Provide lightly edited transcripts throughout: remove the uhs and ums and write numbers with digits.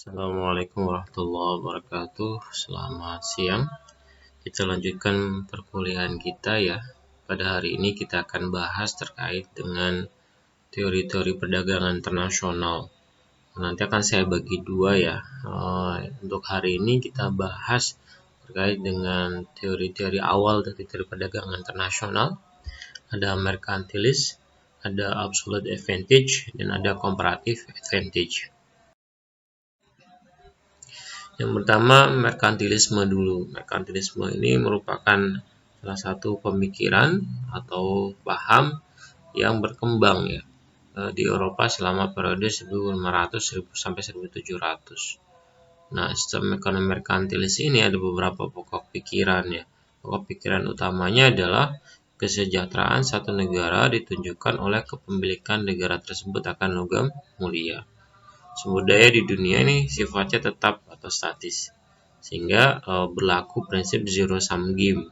Assalamualaikum warahmatullahi wabarakatuh. Selamat siang. Kita lanjutkan perkuliahan kita ya. Pada hari ini kita akan bahas terkait dengan teori-teori perdagangan internasional. Nanti akan saya bagi dua ya. Untuk hari ini kita bahas terkait dengan teori-teori awal dari teori perdagangan internasional. Ada merkantilis, ada absolute advantage, dan ada comparative advantage. Yang pertama, merkantilisme dulu. Merkantilisme ini merupakan salah satu pemikiran atau paham yang berkembang ya di Eropa selama periode 1500 sampai 1700. Nah, sistem ekonomi merkantilis ini ada beberapa pokok pikiran ya. Pokok pikiran utamanya adalah kesejahteraan satu negara ditunjukkan oleh kepemilikan negara tersebut akan logam mulia. Sumber daya di dunia ini sifatnya tetap atau statis, sehingga berlaku prinsip zero sum game.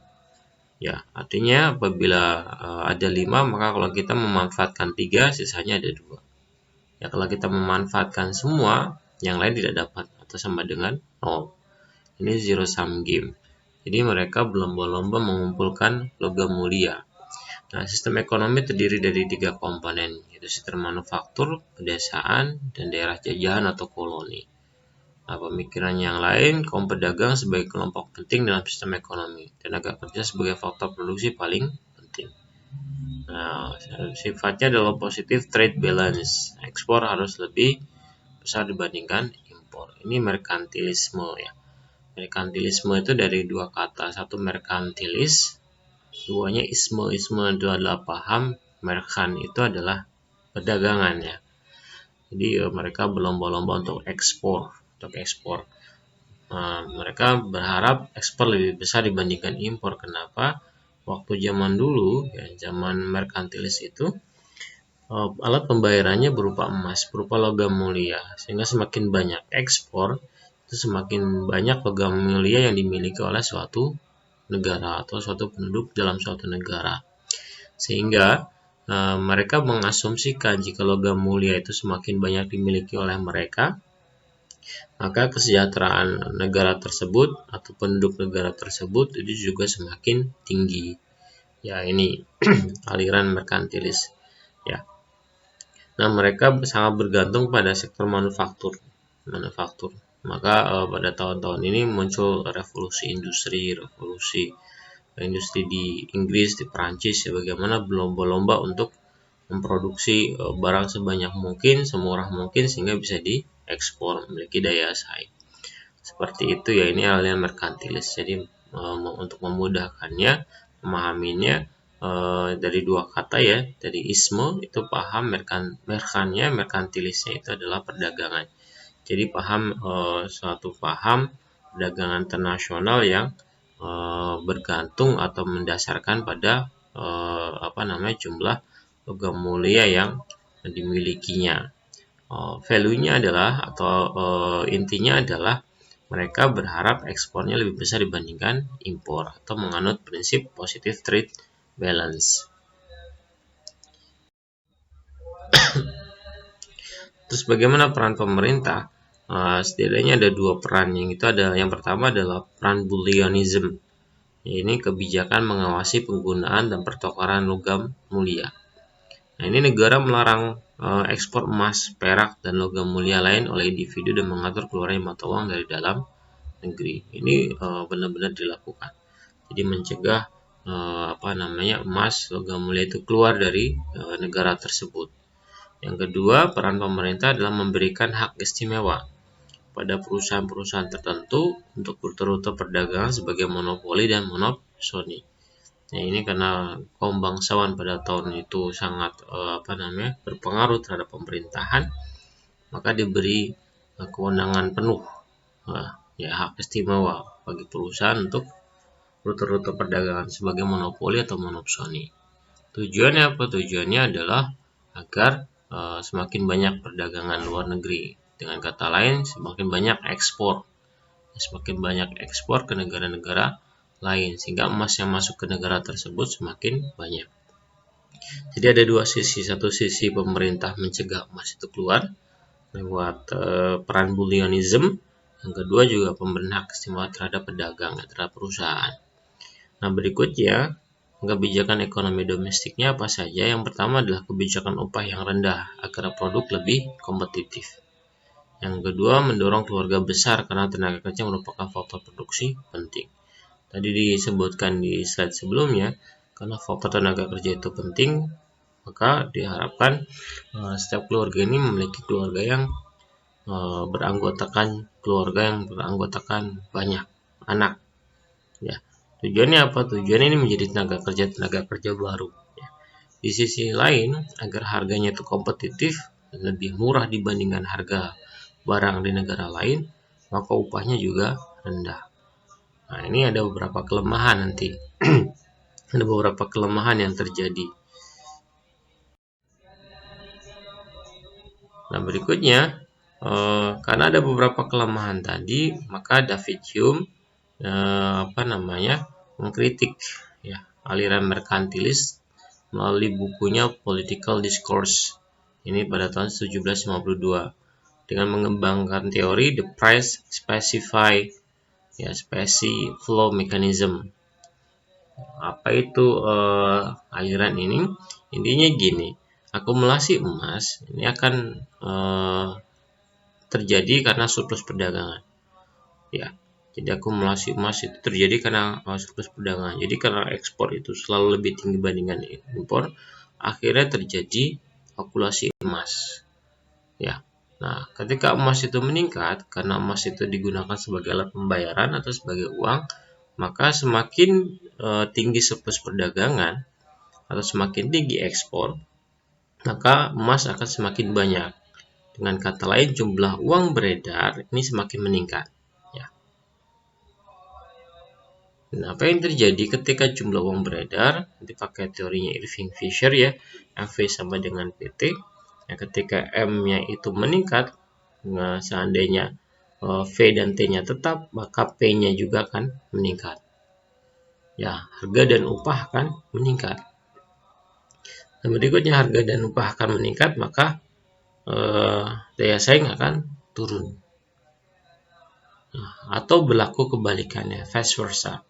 Ya, artinya apabila ada 5, maka kalau kita memanfaatkan 3, sisanya ada 2. Ya, kalau kita memanfaatkan semua, yang lain tidak dapat atau sama dengan 0. Ini zero sum game. Jadi mereka berlomba-lomba mengumpulkan logam mulia. Nah, sistem ekonomi terdiri dari 3 komponen, yaitu sistem manufaktur, pedesaan, dan daerah jajahan atau koloni. Nah, pemikiran yang lain, kaum pedagang sebagai kelompok penting dalam sistem ekonomi, tenaga kerja sebagai faktor produksi paling penting. Nah, sifatnya adalah positive trade balance, ekspor harus lebih besar dibandingkan impor. Ini merkantilisme ya. Merkantilisme itu dari dua kata, satu merkantilis, duanya isme. Isme itu adalah paham, merkan itu adalah perdagangan ya. Jadi mereka berlomba-lomba untuk ekspor. Mereka berharap ekspor lebih besar dibandingkan impor. Kenapa? Waktu zaman dulu ya, zaman merkantilis itu alat pembayarannya berupa emas, berupa logam mulia, sehingga semakin banyak ekspor itu semakin banyak logam mulia yang dimiliki oleh suatu negara atau suatu penduduk dalam suatu negara, sehingga mereka mengasumsikan jika logam mulia itu semakin banyak dimiliki oleh mereka, maka kesejahteraan negara tersebut atau penduduk negara tersebut itu juga semakin tinggi. Ya, ini aliran merkantilis ya. Nah, mereka sangat bergantung pada sektor manufaktur. Maka pada tahun-tahun ini muncul revolusi industri di Inggris, di Perancis ya, bagaimana berlomba-lomba untuk memproduksi barang sebanyak mungkin, semurah mungkin sehingga bisa diekspor, memiliki daya saing. Seperti itu ya, ini aliran merkantilis. Jadi untuk memudahkannya, memahaminya dari dua kata ya, dari isme itu paham, merkantilisnya itu adalah perdagangan. Jadi paham suatu paham perdagangan internasional yang bergantung atau mendasarkan pada jumlah logam mulia yang dimilikinya. Value-nya adalah atau intinya adalah mereka berharap ekspornya lebih besar dibandingkan impor atau menganut prinsip positive trade balance. Terus bagaimana peran pemerintah? Setidaknya ada 2 peran. Yang pertama adalah peran bullionism. Ini kebijakan mengawasi penggunaan dan pertukaran logam mulia. Nah, ini negara melarang ekspor emas, perak, dan logam mulia lain oleh individu dan mengatur keluarnya mata uang dari dalam negeri. Ini benar-benar dilakukan. Jadi mencegah emas, logam mulia itu keluar dari negara tersebut. Yang kedua, peran pemerintah adalah memberikan hak istimewa pada perusahaan-perusahaan tertentu untuk rute-rute perdagangan sebagai monopoli dan monopsoni. Nah, ini karena kaum bangsawan pada tahun itu sangat berpengaruh terhadap pemerintahan, maka diberi kewenangan penuh hak istimewa bagi perusahaan untuk rute-rute perdagangan sebagai monopoli atau monopsoni. Tujuannya apa? Tujuannya adalah agar semakin banyak perdagangan luar negeri. Dengan kata lain, semakin banyak ekspor ke negara-negara lain, sehingga emas yang masuk ke negara tersebut semakin banyak. Jadi ada 2 sisi. Satu sisi pemerintah mencegah emas itu keluar, lewat peran bullionism. Yang kedua juga pemberian hak istimewa terhadap pedagang, terhadap perusahaan. Nah, berikutnya kebijakan ekonomi domestiknya apa saja? Yang pertama adalah kebijakan upah yang rendah agar produk lebih kompetitif. Yang kedua, mendorong keluarga besar karena tenaga kerja merupakan faktor produksi penting. Tadi disebutkan di slide sebelumnya, karena faktor tenaga kerja itu penting, maka diharapkan setiap keluarga ini memiliki keluarga yang beranggotakan banyak anak. Ya, tujuannya apa? Tujuannya ini menjadi tenaga kerja baru. Ya. Di sisi lain, agar harganya itu kompetitif, lebih murah dibandingkan harga barang di negara lain, maka upahnya juga rendah. Nah, ini ada beberapa kelemahan nanti. Ada beberapa kelemahan yang terjadi. Nah, berikutnya, karena ada beberapa kelemahan tadi, maka David Hume mengkritik ya aliran merkantilis melalui bukunya Political Discourse ini pada tahun 1752 dengan mengembangkan teori the price specie flow mechanism. Apa itu aliran ini? Intinya gini, akumulasi emas ini akan terjadi karena surplus perdagangan. Ya, jadi akumulasi emas itu terjadi karena surplus perdagangan. Jadi karena ekspor itu selalu lebih tinggi dibandingkan impor, akhirnya terjadi akumulasi emas. Ya. Nah, ketika emas itu meningkat karena emas itu digunakan sebagai alat pembayaran atau sebagai uang, maka semakin tinggi surplus perdagangan atau semakin tinggi ekspor, maka emas akan semakin banyak. Dengan kata lain, jumlah uang beredar ini semakin meningkat. Ya. Nah, apa yang terjadi ketika jumlah uang beredar? Dipakai teorinya Irving Fisher ya, MV sama dengan PT. Nah, ketika M-nya itu meningkat, nah, seandainya V dan T-nya tetap, maka P-nya juga akan meningkat. Ya, harga dan upah akan meningkat. Dan berikutnya harga dan upah akan meningkat, maka daya saing akan turun. Nah, atau berlaku kebalikannya, vice versa.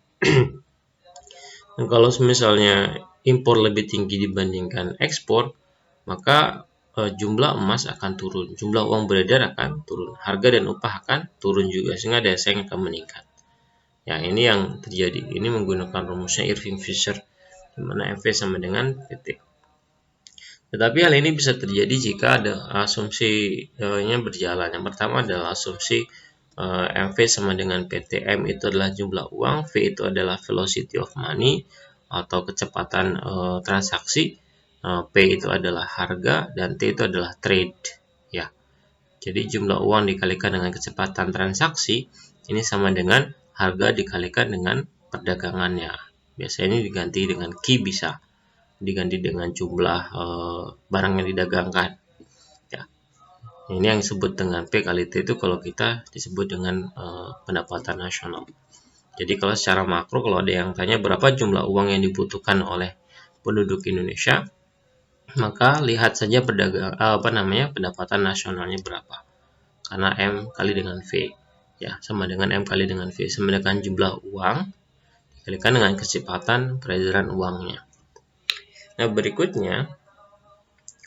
Dan kalau misalnya impor lebih tinggi dibandingkan ekspor, maka jumlah emas akan turun, jumlah uang beredar akan turun, harga dan upah akan turun juga, sehingga daya saing akan meningkat. Ya, ini yang terjadi. Ini menggunakan rumusnya Irving Fisher, di mana MV sama dengan PT. Tetapi hal ini bisa terjadi jika ada asumsinya berjalan. Yang pertama adalah asumsi MV sama dengan PT. M itu adalah jumlah uang, V itu adalah velocity of money atau kecepatan transaksi, P itu adalah harga, dan T itu adalah trade. Ya, jadi jumlah uang dikalikan dengan kecepatan transaksi ini sama dengan harga dikalikan dengan perdagangannya. Biasanya ini diganti dengan Q, bisa diganti dengan jumlah barang yang didagangkan. Ya, ini yang disebut dengan P kali T itu kalau kita disebut dengan pendapatan nasional. Jadi kalau secara makro, kalau ada yang tanya berapa jumlah uang yang dibutuhkan oleh penduduk Indonesia, maka lihat saja pendapatan nasionalnya berapa. Karena M kali dengan V, ya sama dengan M kali dengan V, sama dengan jumlah uang dikalikan dengan kecepatan peredaran uangnya. Nah, berikutnya,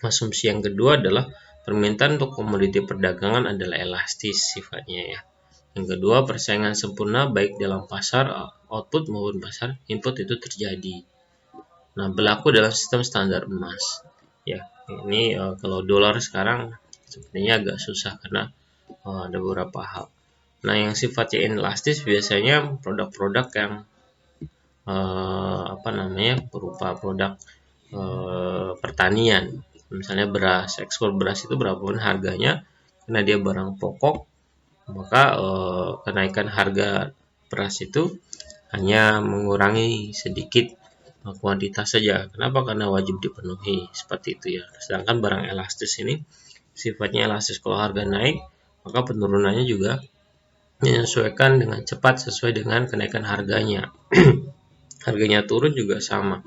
asumsi yang kedua adalah permintaan untuk komoditi perdagangan adalah elastis sifatnya ya. Yang kedua, persaingan sempurna baik dalam pasar output maupun pasar input itu terjadi. Nah, berlaku dalam sistem standar emas. Ya, ini kalau dolar sekarang sepertinya agak susah karena ada beberapa hal. Nah, yang sifatnya inelastis biasanya produk-produk yang berupa produk pertanian. Misalnya beras, ekspor beras itu berapapun harganya, karena dia barang pokok, maka kenaikan harga beras itu hanya mengurangi sedikit kuantitas saja. Kenapa? Karena wajib dipenuhi, seperti itu ya. Sedangkan barang elastis ini sifatnya elastis. Kalau harga naik, maka penurunannya juga menyesuaikan dengan cepat sesuai dengan kenaikan harganya. Harganya turun juga sama.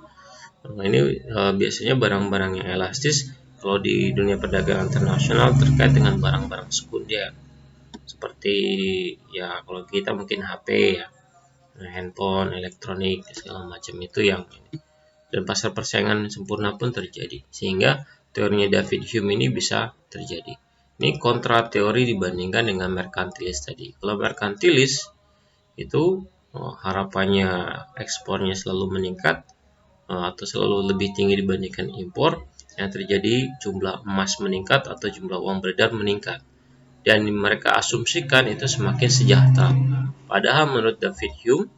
Nah, ini biasanya barang-barang yang elastis kalau di dunia perdagangan internasional terkait dengan barang-barang sekunder seperti ya kalau kita mungkin HP ya, handphone, elektronik segala macam itu yang dan pasar persaingan sempurna pun terjadi sehingga teorinya David Hume ini bisa terjadi. Ini kontra teori dibandingkan dengan merkantilis tadi. Kalau merkantilis itu harapannya ekspornya selalu meningkat atau selalu lebih tinggi dibandingkan impor, yang terjadi jumlah emas meningkat atau jumlah uang beredar meningkat. Dan mereka asumsikan itu semakin sejahtera. Padahal menurut David Hume,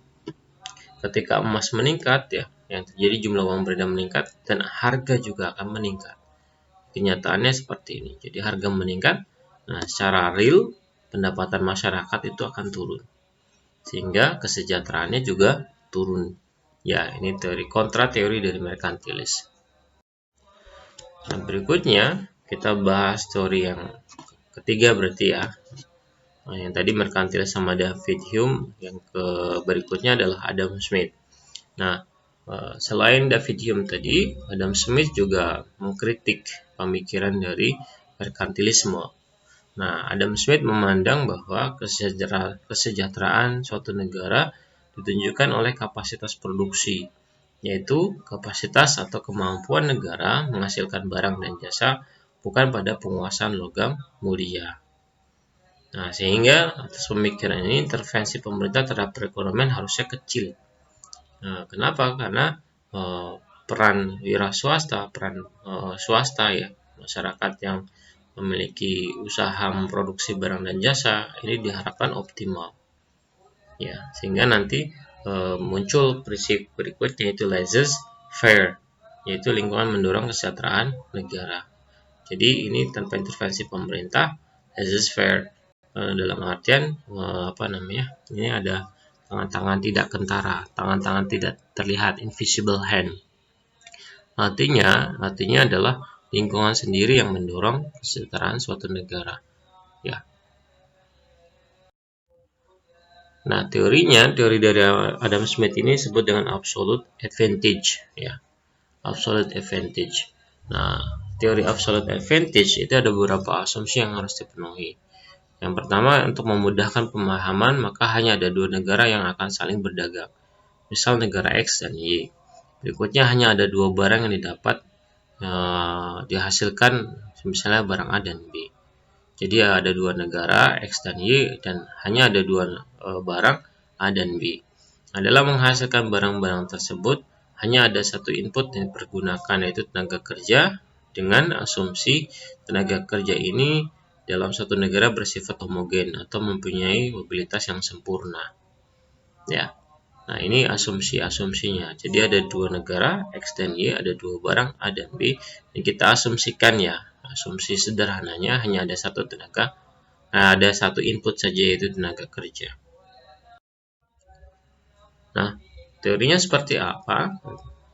ketika emas meningkat ya, yang terjadi jumlah uang beredar meningkat dan harga juga akan meningkat. Kenyataannya seperti ini. Jadi harga meningkat, nah secara real pendapatan masyarakat itu akan turun. Sehingga kesejahteraannya juga turun. Ya, ini kontra teori dari merkantilis. Nah, berikutnya kita bahas teori yang ketiga berarti ya. Nah, yang tadi merkantilis sama David Hume, yang berikutnya adalah Adam Smith. Nah, selain David Hume tadi, Adam Smith juga mengkritik pemikiran dari merkantilisme. Nah, Adam Smith memandang bahwa kesejahteraan suatu negara ditunjukkan oleh kapasitas produksi, yaitu kapasitas atau kemampuan negara menghasilkan barang dan jasa bukan pada penguasaan logam mulia. Nah, sehingga atas pemikiran ini intervensi pemerintah terhadap perekonomian harusnya kecil. Nah, kenapa? Karena peran wira swasta, peran swasta ya, masyarakat yang memiliki usaha memproduksi barang dan jasa ini diharapkan optimal. Ya, sehingga nanti muncul prinsip berikutnya yaitu laissez-faire, yaitu lingkungan mendorong kesejahteraan negara. Jadi ini tanpa intervensi pemerintah, laissez-faire dalam artian ini ada tangan-tangan tidak kentara, tangan-tangan tidak terlihat, invisible hand. Artinya adalah lingkungan sendiri yang mendorong kesejahteraan suatu negara. Ya. Nah, teori dari Adam Smith ini disebut dengan absolute advantage, ya. Absolute advantage. Nah, teori absolute advantage itu ada beberapa asumsi yang harus dipenuhi. Yang pertama, untuk memudahkan pemahaman, maka hanya ada dua negara yang akan saling berdagang. Misal negara X dan Y. Berikutnya hanya ada dua barang yang dihasilkan, misalnya barang A dan B. Jadi ada dua negara X dan Y dan hanya ada dua barang A dan B. Dalam menghasilkan barang-barang tersebut hanya ada satu input yang dipergunakan, yaitu tenaga kerja, dengan asumsi tenaga kerja ini dalam suatu negara bersifat homogen atau mempunyai mobilitas yang sempurna. Ya. Nah, ini asumsinya. Jadi ada dua negara X dan Y, ada dua barang A dan B, dan kita asumsikan ya. Asumsi sederhananya hanya ada satu ada satu input saja, yaitu tenaga kerja. Nah, teorinya seperti apa?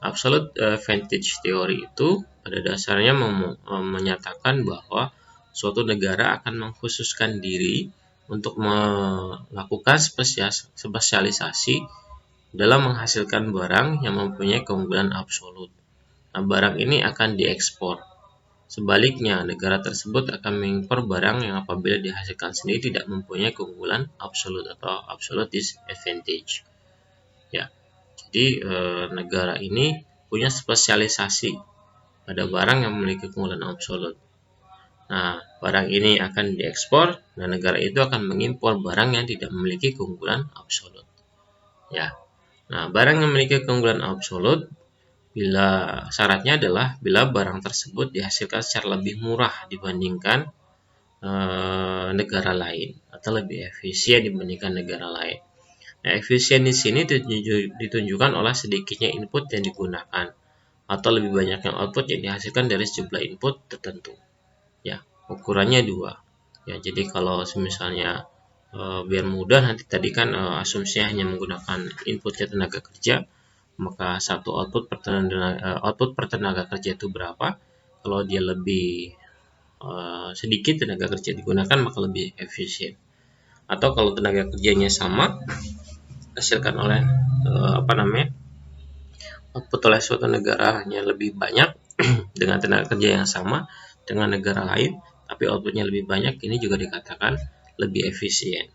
Absolute advantage teori itu pada dasarnya menyatakan bahwa suatu negara akan mengkhususkan diri untuk melakukan spesialisasi dalam menghasilkan barang yang mempunyai keunggulan absolut. Nah, barang ini akan diekspor. Sebaliknya, negara tersebut akan mengimpor barang yang apabila dihasilkan sendiri tidak mempunyai keunggulan absolut atau absolute disadvantage. Ya, jadi negara ini punya spesialisasi pada barang yang memiliki keunggulan absolut. Nah, barang ini akan diekspor dan negara itu akan mengimpor barang yang tidak memiliki keunggulan absolut. Ya, nah barang yang memiliki keunggulan absolut syaratnya adalah bila barang tersebut dihasilkan secara lebih murah dibandingkan negara lain atau lebih efisien dibandingkan negara lain. Nah, efisien di sini ditunjukkan oleh sedikitnya input yang digunakan atau lebih banyaknya output yang dihasilkan dari sejumlah input tertentu. Ya, ukurannya 2. Ya, jadi kalau misalnya biar mudah nanti tadi kan asumsinya hanya menggunakan inputnya tenaga kerja, maka satu output per tenaga kerja itu berapa. Kalau dia lebih sedikit tenaga kerja digunakan maka lebih efisien. Atau kalau tenaga kerjanya sama hasilkan oleh output oleh suatu negara hanya lebih banyak, dengan tenaga kerja yang sama dengan negara lain, tapi outputnya lebih banyak, ini juga dikatakan lebih efisien.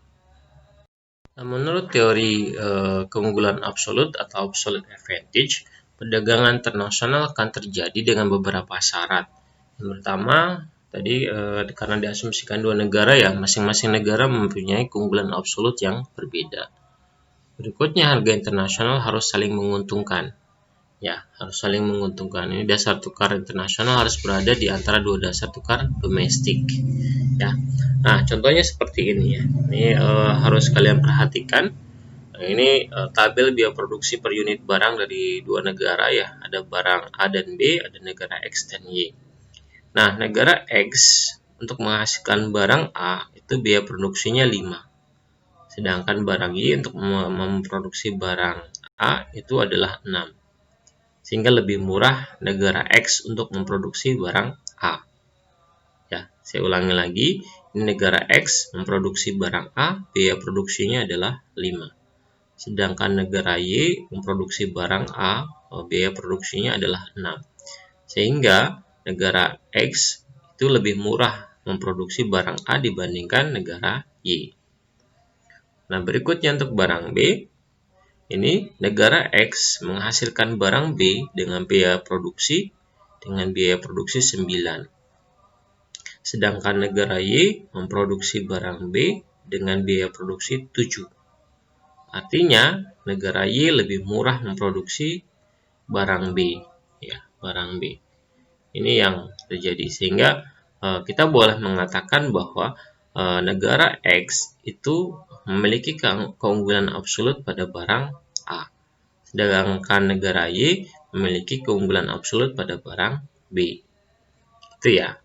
Nah, menurut teori keunggulan absolut atau absolute advantage, perdagangan internasional akan terjadi dengan beberapa syarat. Yang pertama, tadi karena diasumsikan dua negara ya, masing-masing negara mempunyai keunggulan absolut yang berbeda. Berikutnya, harga internasional harus saling menguntungkan. Ya, harus saling menguntungkan. Ini dasar tukar internasional harus berada di antara dua dasar tukar domestik. Ya, nah contohnya seperti ini ya. Ini harus kalian perhatikan. Nah, ini tabel biaya produksi per unit barang dari dua negara ya. Ada barang A dan B, ada negara X dan Y. Nah, negara X untuk menghasilkan barang A itu biaya produksinya 5. Sedangkan barang Y untuk memproduksi barang A itu adalah 6. Sehingga lebih murah negara X untuk memproduksi barang A. Ya, saya ulangi lagi. Ini negara X memproduksi barang A, biaya produksinya adalah 5. Sedangkan negara Y memproduksi barang A, biaya produksinya adalah 6. Sehingga negara X itu lebih murah memproduksi barang A dibandingkan negara Y. Nah, berikutnya untuk barang B, ini negara X menghasilkan barang B dengan biaya produksi 9. Sedangkan negara Y memproduksi barang B dengan biaya produksi 7. Artinya, negara Y lebih murah memproduksi barang B, ya, barang B. Ini yang terjadi sehingga kita boleh mengatakan bahwa negara X itu memiliki keunggulan absolut pada barang A, sedangkan negara Y memiliki keunggulan absolut pada barang B. Itu ya.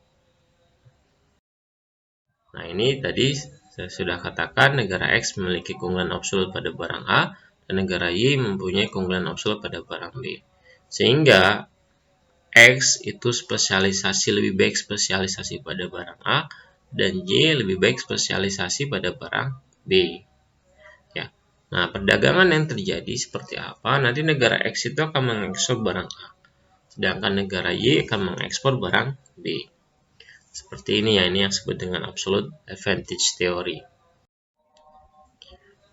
Nah, ini tadi saya sudah katakan negara X memiliki keunggulan absolut pada barang A dan negara Y mempunyai keunggulan absolut pada barang B. Sehingga X itu lebih baik spesialisasi pada barang A dan Y lebih baik spesialisasi pada barang B. Ya. Nah, perdagangan yang terjadi seperti apa? Nanti negara X itu akan mengekspor barang A, sedangkan negara Y akan mengekspor barang B. Seperti ini ya, ini yang disebut dengan absolute advantage theory.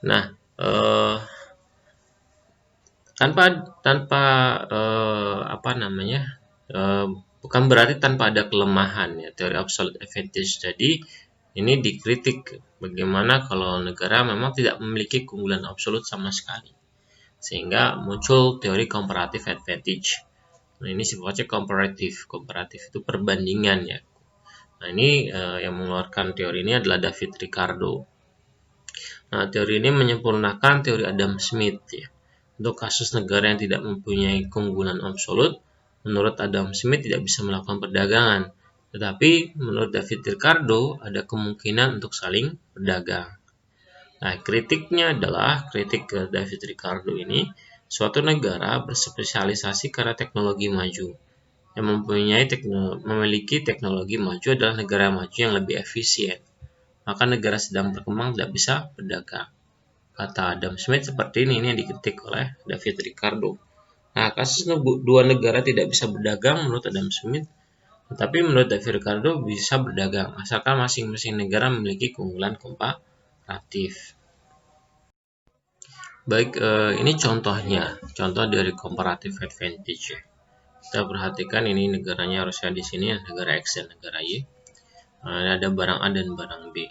Nah, tanpa bukan berarti tanpa ada kelemahan ya teori absolute advantage. Jadi ini dikritik bagaimana kalau negara memang tidak memiliki keunggulan absolut sama sekali, sehingga muncul teori comparative advantage. Nah, ini sifatnya komparatif itu perbandingan ya. Nah, ini yang mengeluarkan teori ini adalah David Ricardo. Nah, teori ini menyempurnakan teori Adam Smith ya. Untuk kasus negara yang tidak mempunyai keunggulan absolut, menurut Adam Smith tidak bisa melakukan perdagangan. Tetapi menurut David Ricardo ada kemungkinan untuk saling berdagang. Nah, kritik ke David Ricardo ini, suatu negara berspesialisasi karena teknologi maju. Yang memiliki teknologi maju adalah negara maju yang lebih efisien. Maka negara sedang berkembang tidak bisa berdagang. Kata Adam Smith seperti ini yang dikritik oleh David Ricardo. Nah, kasus dua negara tidak bisa berdagang menurut Adam Smith, tetapi menurut David Ricardo bisa berdagang, asalkan masing-masing negara memiliki keunggulan komparatif. Baik, ini contohnya, contoh dari comparative advantage. Kita perhatikan ini negaranya harusnya di sini negara X dan negara Y. Nah, ada barang A dan barang B.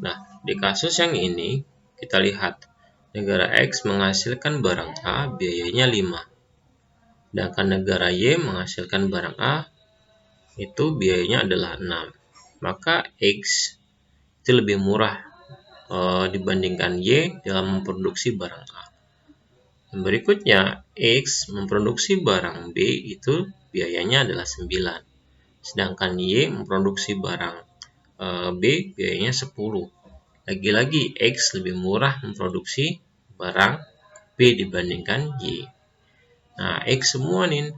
Nah, di kasus yang ini kita lihat negara X menghasilkan barang A biayanya 5. Sedangkan negara Y menghasilkan barang A itu biayanya adalah 6. Maka X itu lebih murah dibandingkan Y dalam memproduksi barang A. Dan berikutnya, X memproduksi barang B itu biayanya adalah 9. Sedangkan Y memproduksi barang B biayanya 10. Lagi-lagi X lebih murah memproduksi barang B dibandingkan Y. Nah, X semua nih,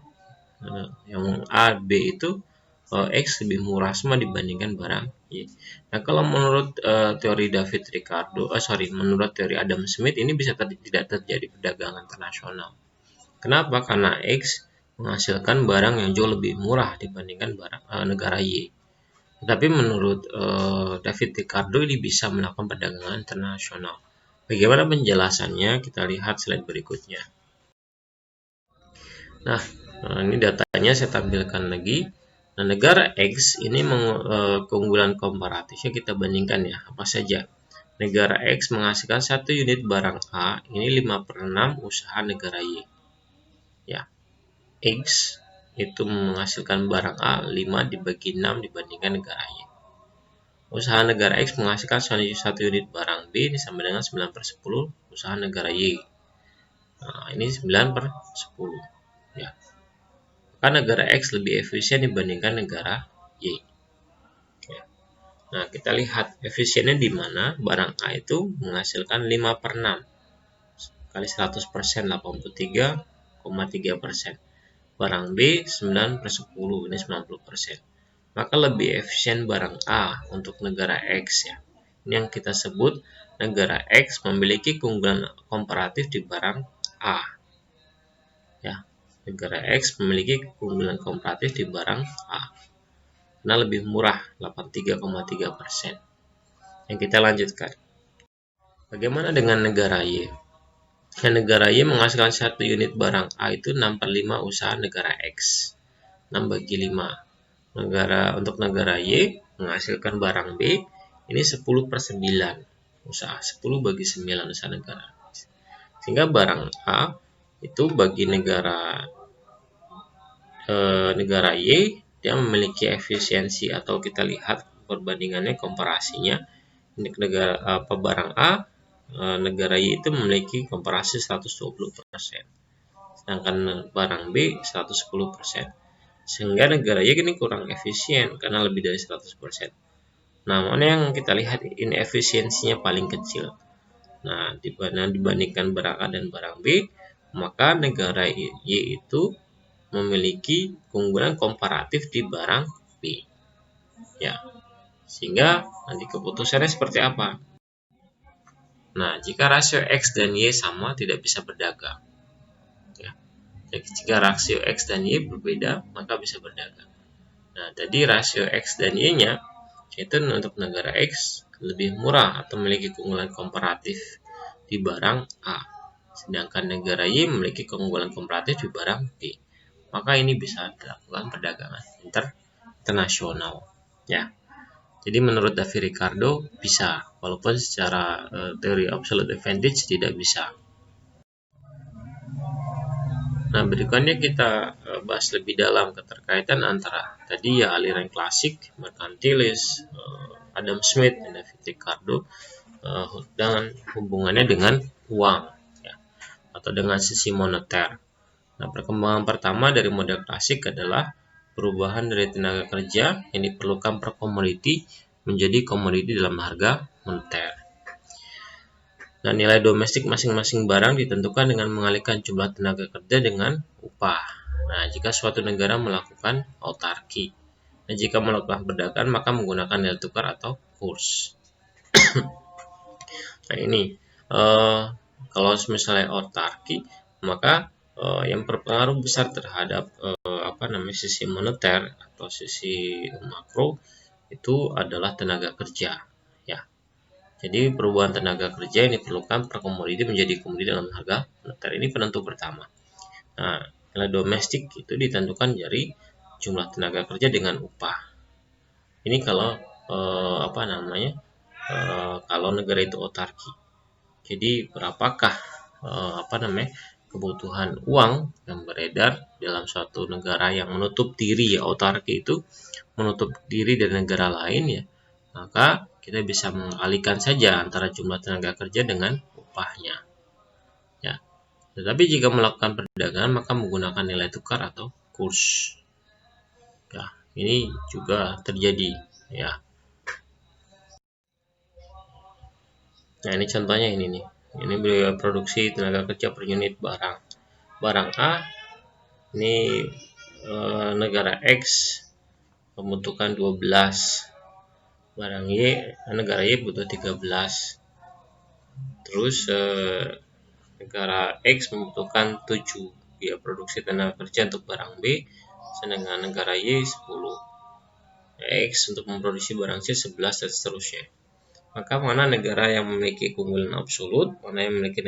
yang A, B itu X lebih murah semua dibandingkan barang Y. Nah, kalau menurut teori menurut teori Adam Smith ini bisa tidak terjadi perdagangan internasional. Kenapa? Karena X menghasilkan barang yang jauh lebih murah dibandingkan negara Y. Tapi menurut David Ricardo ini bisa melakukan perdagangan internasional. Bagaimana penjelasannya? Kita lihat slide berikutnya. Nah, ini datanya saya tampilkan lagi. Nah, negara X ini keunggulan komparatifnya kita bandingkan ya, apa saja. Negara X menghasilkan 1 unit barang A, ini 5/6 usaha negara Y. Ya, X itu menghasilkan barang A 5 dibagi 6 dibandingkan negara Y. Usaha negara X menghasilkan 1 unit barang B, ini sama dengan 9/10 usaha negara Y. Nah, ini 9/10. Ya. Maka negara X lebih efisien dibandingkan negara Y. Ya. Nah, kita lihat efisiennya di mana. Barang A itu menghasilkan 5/6 kali 100%, 83,3%. Barang B 9/10, ini 90%. Maka lebih efisien barang A untuk negara X ya. Ini yang kita sebut negara X memiliki keunggulan komparatif di barang A. Ya, negara X memiliki keunggulan komparatif di barang A karena lebih murah 83,3%. Yang kita lanjutkan. Bagaimana dengan negara Y? Nah, negara Y menghasilkan 1 unit barang A itu 6/5 usaha negara X. 6/5. Untuk negara Y menghasilkan barang B ini 10/9 usaha, 10/9 usaha negara. Sehingga barang A itu bagi negara Y dia memiliki efisiensi, atau kita lihat perbandingannya, komparasinya. Barang A negara Y itu memiliki komparasi 120%, sedangkan barang B 110%. Sehingga negara Y ini kurang efisien karena lebih dari 100%. Nah, mana yang kita lihat ini efisiensinya paling kecil. Nah, dibandingkan barang A dan barang B, maka negara Y itu memiliki keunggulan komparatif di barang B. Ya. Sehingga nanti keputusannya seperti apa? Nah, jika rasio X dan Y sama, tidak bisa berdagang. Ya. Jadi, jika rasio X dan Y berbeda, maka bisa berdagang. Nah, tadi rasio X dan Y-nya itu untuk negara X lebih murah atau memiliki keunggulan komparatif di barang A, sedangkan negara Y memiliki keunggulan komparatif di barang B. Maka ini bisa dilakukan perdagangan internasional. Ya. Jadi menurut David Ricardo bisa, walaupun secara teori absolute advantage tidak bisa. Nah, berikutnya kita bahas lebih dalam keterkaitan antara tadi ya aliran klasik, merkantilis, Adam Smith dan David Ricardo, dengan hubungannya dengan uang ya, atau dengan sisi moneter. Nah, perkembangan pertama dari model klasik adalah perubahan dari tenaga kerja yang diperlukan per komoditi menjadi komoditi dalam harga moneter. Nah, nilai domestik masing-masing barang ditentukan dengan mengalihkan jumlah tenaga kerja dengan upah. Nah, jika suatu negara melakukan autarki. Nah, jika melakukan perdagangan maka menggunakan nilai tukar atau kurs. Nah, ini kalau misalnya autarki, maka yang berpengaruh besar terhadap sisi moneter atau sisi makro itu adalah tenaga kerja ya. Jadi perubahan tenaga kerja yang diperlukan per komoditi menjadi komoditi dalam harga moneter, ini penentu pertama. Nah, nilai domestik itu ditentukan dari jumlah tenaga kerja dengan upah. Ini kalau kalau negara itu autarki. Jadi berapakah kebutuhan uang yang beredar dalam suatu negara yang menutup diri ya, autarki itu menutup diri dari negara lain ya, maka kita bisa mengalihkan saja antara jumlah tenaga kerja dengan upahnya ya. Tetapi jika melakukan perdagangan maka menggunakan nilai tukar atau kurs ya, ini juga terjadi ya. Nah, ini contohnya ini nih. Ini biaya produksi tenaga kerja per unit barang A. Ini negara X membutuhkan 12. Barang Y, negara Y butuh 13. Terus negara X membutuhkan 7. biaya produksi tenaga kerja untuk barang B, sedangkan negara Y 10. X untuk memproduksi barang C 11 dan seterusnya. Maka mana negara yang memiliki keunggulan absolut, mana yang memiliki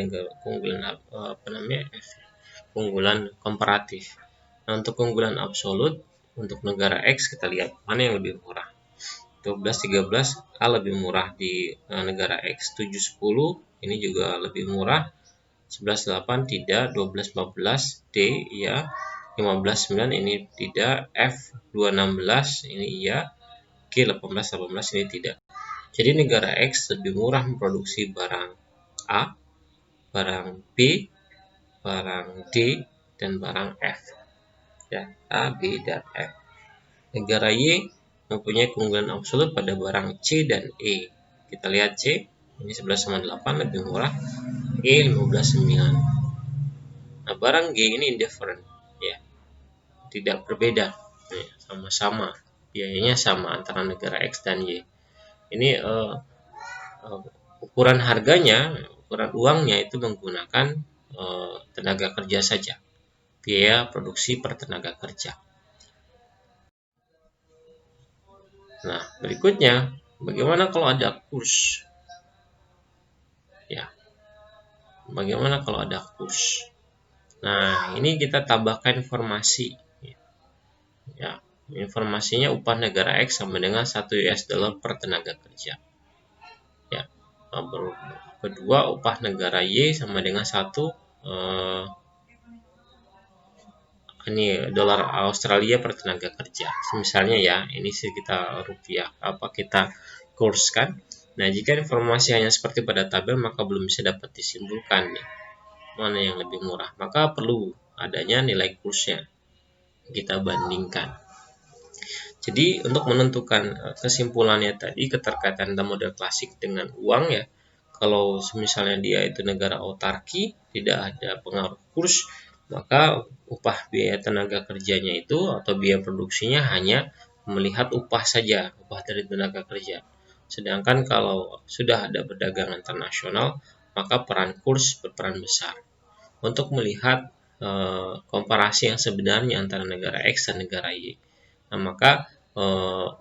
keunggulan komparatif. Nah, untuk keunggulan absolut untuk negara X kita lihat mana yang lebih murah. 12-13 A lebih murah di negara X. 7-10 ini juga lebih murah. 11-8 tidak. 12-14 D ya. 15-9 ini tidak. F 2-16 ini iya. G 18-18 ini tidak. Jadi negara X lebih murah memproduksi barang A, barang B, barang D, dan barang F. Ya, A, B, dan F. Negara Y mempunyai keunggulan absolut pada barang C dan E. Kita lihat C, ini 11-8 lebih murah. E 15-9. Nah, barang G ini indifferent, ya, tidak berbeda, sama-sama, biayanya sama antara negara X dan Y. Ini ukuran harganya, ukuran uangnya itu menggunakan tenaga kerja saja, biaya produksi per tenaga kerja. Nah, berikutnya, bagaimana kalau ada kurs? Ya, bagaimana kalau ada kurs? Nah, ini kita tambahkan informasi. Ya, informasinya upah negara X sama dengan 1 US dollar per tenaga kerja. Ya, kedua upah negara Y sama dengan 1 ini dolar Australia per tenaga kerja. Misalnya ya, ini sih kita rupiah kita kurskan. Nah, jika informasi hanya seperti pada tabel maka belum bisa dapat disimpulkan nih mana yang lebih murah. Maka perlu adanya nilai kursnya. Kita bandingkan. Jadi untuk menentukan kesimpulannya tadi keterkaitan model klasik dengan uang ya. Kalau misalnya dia itu negara autarki, tidak ada pengaruh kurs, maka upah biaya tenaga kerjanya itu atau biaya produksinya hanya melihat upah saja, upah dari tenaga kerja. Sedangkan kalau sudah ada perdagangan internasional, maka peran kurs berperan besar untuk melihat komparasi yang sebenarnya antara negara X dan negara Y. Nah, maka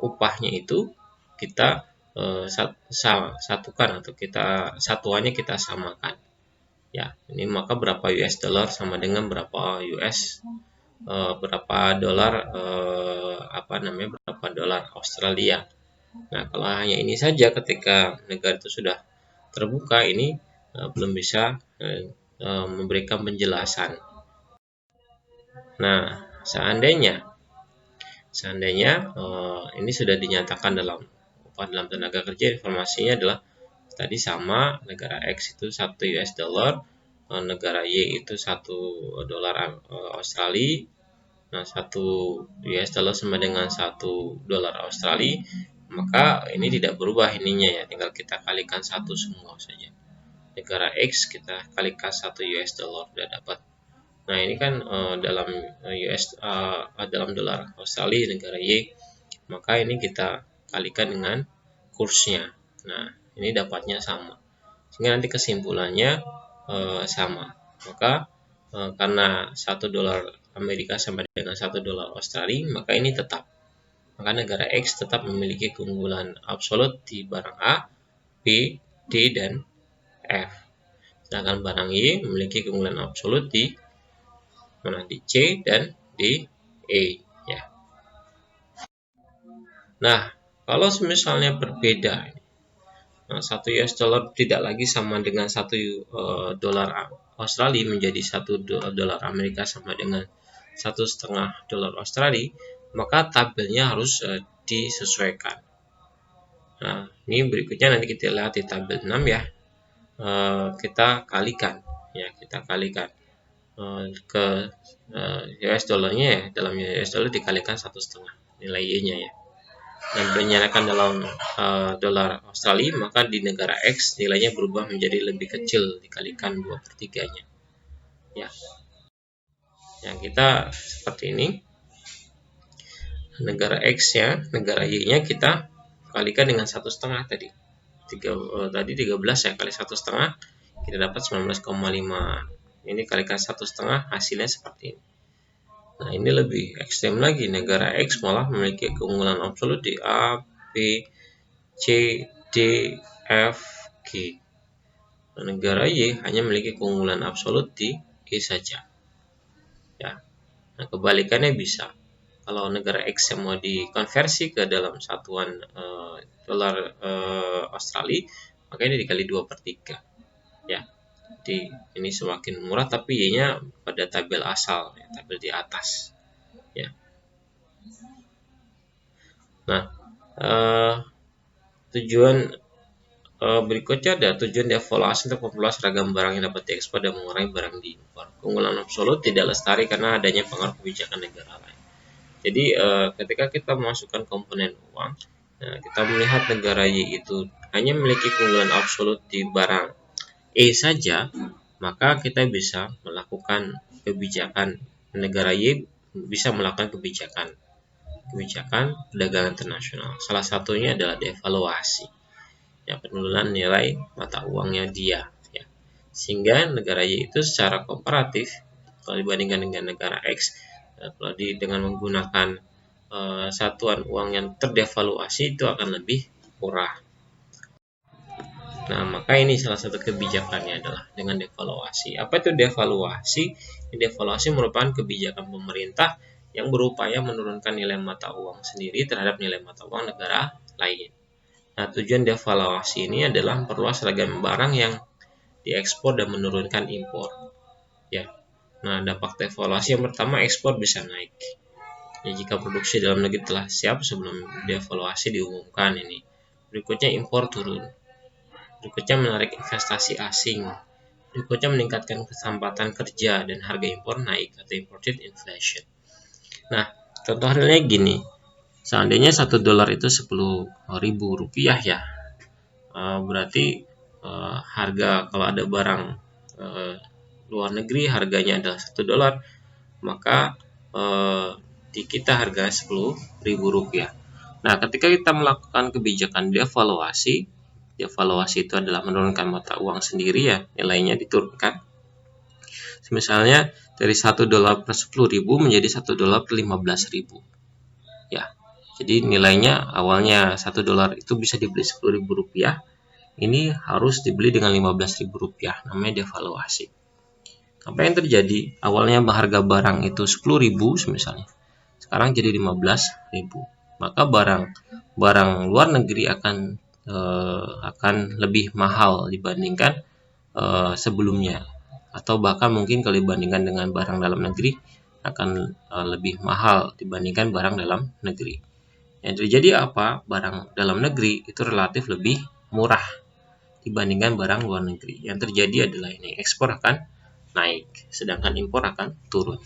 upahnya itu kita satukan atau satuannya kita samakan. Ya, ini maka berapa US dollar sama dengan berapa dolar berapa dolar Australia. Nah, kalau hanya ini saja ketika negara itu sudah terbuka ini belum bisa memberikan penjelasan. Nah, seandainya ini sudah dinyatakan dalam upah dalam tenaga kerja, informasinya adalah tadi sama, negara X itu 1 US dollar, negara Y itu 1 dolar Australia. Nah, 1 US dollar sama dengan 1 dolar Australia, maka ini tidak berubah ininya ya, tinggal kita kalikan 1 semua saja. Negara X kita kalikan 1 US dollar sudah dapat. Nah, ini kan dalam dolar Australia negara Y, maka ini kita kalikan dengan kursnya. Nah, ini dapatnya sama. Sehingga nanti kesimpulannya sama. Maka karena 1 dolar Amerika sama dengan 1 dolar Australia, maka ini tetap. Maka negara X tetap memiliki keunggulan absolut di barang A, B, D, dan F. Sedangkan barang Y memiliki keunggulan absolut di C dan di E ya. Nah, kalau misalnya berbeda, 1 US dollar tidak lagi sama dengan 1 dolar Australia menjadi 1 dolar Amerika sama dengan 1,5 dolar Australia, maka tabelnya harus disesuaikan. Nah, ini berikutnya nanti kita lihat di tabel 6 ya. Kita kalikan ke US dollarnya ya, dalam US dollar dikalikan 1,5 nilai Y-nya ya. Dan berdasarkan dalam dolar Australia, maka di negara X nilainya berubah menjadi lebih kecil dikalikan 2/3-nya. Ya. Yang kita seperti ini. Negara X ya, negara Y-nya kita kalikan dengan 1,5 tadi. Tadi 13 ya kali 1,5 kita dapat 19,5 Ini kalikan 1,5, hasilnya seperti ini. Nah, ini lebih ekstrem lagi. Negara X malah memiliki keunggulan absolut di A, B, C, D, F, G. Negara Y hanya memiliki keunggulan absolut di E saja. Ya. Nah, kebalikannya bisa. Kalau negara X yang mau dikonversi ke dalam satuan dolar Australia, maka ini dikali 2/3. Ya. Jadi ini semakin murah, tapi Y-nya pada tabel asal, ya, tabel di atas. Ya. Nah, tujuan berikutnya ada tujuan devaluasi untuk memperluas ragam barang yang dapat diekspor dan mengurangi barang diimpor. Keunggulan absolut tidak lestari karena adanya pengaruh kebijakan negara lain. Jadi ketika kita memasukkan komponen uang, kita melihat negara Y itu hanya memiliki keunggulan absolut di barang E saja, maka kita bisa melakukan kebijakan, negara Y bisa melakukan kebijakan perdagangan internasional. Salah satunya adalah devaluasi, ya, penurunan nilai mata uangnya dia, ya. Sehingga negara Y itu secara komparatif kalau dibandingkan dengan negara X, kalau dengan menggunakan satuan uang yang terdevaluasi itu akan lebih murah. Nah, maka ini salah satu kebijakannya adalah dengan devaluasi. Apa itu devaluasi? Devaluasi merupakan kebijakan pemerintah yang berupaya menurunkan nilai mata uang sendiri terhadap nilai mata uang negara lain. Nah, tujuan devaluasi ini adalah memperluas ragam barang yang diekspor dan menurunkan impor. Ya. Nah, dampak devaluasi yang pertama, ekspor bisa naik. Ya, jika produksi dalam negeri telah siap sebelum devaluasi diumumkan ini. Berikutnya impor turun. Berikutnya menarik investasi asing. Berikutnya meningkatkan kesempatan kerja dan harga impor naik atau imported inflation. Nah, contoh realnya gini. Seandainya 1 dolar itu 10.000 rupiah ya. Berarti harga kalau ada barang luar negeri harganya adalah 1 dolar, maka di kita harga 10.000 rupiah. Nah, ketika kita melakukan kebijakan devaluasi itu adalah menurunkan mata uang sendiri, ya, nilainya diturunkan. Misalnya dari 1 dolar per 10.000 menjadi 1 dolar per 15.000. Ya. Jadi nilainya awalnya 1 dolar itu bisa dibeli 10.000 rupiah. Ini harus dibeli dengan 15.000 rupiah. Namanya devaluasi. Apa yang terjadi? Awalnya harga barang itu 10.000 misalnya. Sekarang jadi 15.000. Maka barang luar negeri akan lebih mahal dibandingkan sebelumnya, atau bahkan mungkin kalau dibandingkan dengan barang dalam negeri akan lebih mahal dibandingkan barang dalam negeri. Yang terjadi apa? Barang dalam negeri itu relatif lebih murah dibandingkan barang luar negeri. Yang terjadi adalah ini, ekspor akan naik, sedangkan impor akan turun.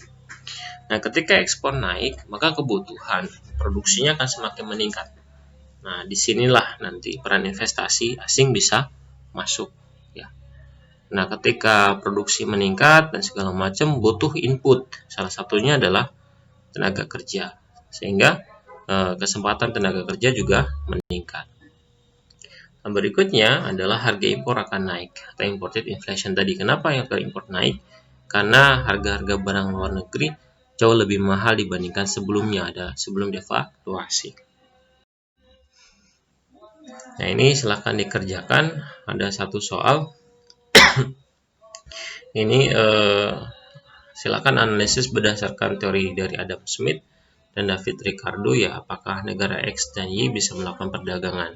Nah, ketika ekspor naik, maka kebutuhan produksinya akan semakin meningkat. Nah, disinilah nanti peran investasi asing bisa masuk. Ya. Nah, ketika produksi meningkat dan segala macam, butuh input. Salah satunya adalah tenaga kerja. Sehingga kesempatan tenaga kerja juga meningkat. Nah, berikutnya adalah harga impor akan naik atau imported inflation tadi. Kenapa harga impor naik? Karena harga-harga barang luar negeri jauh lebih mahal dibandingkan sebelumnya, sebelum devaluasi. Nah, ini silahkan dikerjakan. Ada satu soal. Ini silahkan analisis berdasarkan teori dari Adam Smith dan David Ricardo, ya, apakah negara X dan Y bisa melakukan perdagangan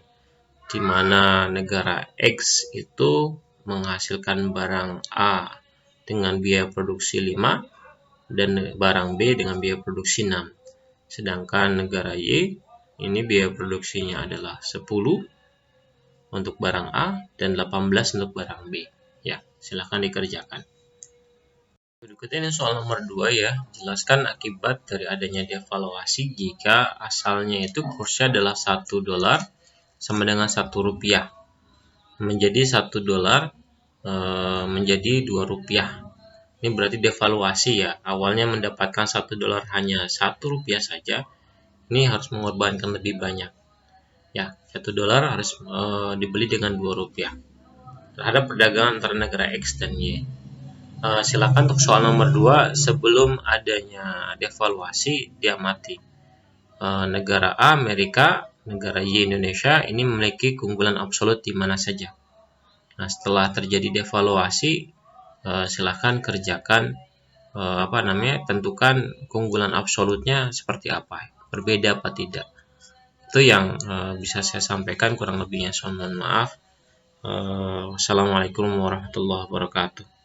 di mana negara X itu menghasilkan barang A dengan biaya produksi 5 dan barang B dengan biaya produksi 6. Sedangkan negara Y ini biaya produksinya adalah 10 untuk barang A dan 18 untuk barang B. Ya, silahkan dikerjakan. Berikutnya ini soal nomor 2, ya. Jelaskan akibat dari adanya devaluasi jika asalnya itu kursnya adalah 1 dolar sama dengan 1 rupiah. Menjadi 1 dolar menjadi 2 rupiah. Ini berarti devaluasi, ya. Awalnya mendapatkan 1 dolar hanya 1 rupiah saja. Ini harus mengorbankan lebih banyak. Ya, 1 dolar harus dibeli dengan 2 rupiah terhadap perdagangan antara negara X dan Y. Silakan untuk soal nomor 2, sebelum adanya devaluasi diamati negara A, Amerika, negara Y, Indonesia ini memiliki keunggulan absolut di mana saja. Nah, setelah terjadi devaluasi, silahkan kerjakan tentukan keunggulan absolutnya seperti apa, berbeda apa tidak. Itu yang bisa saya sampaikan, kurang lebihnya saya mohon maaf. Wassalamualaikum warahmatullahi wabarakatuh.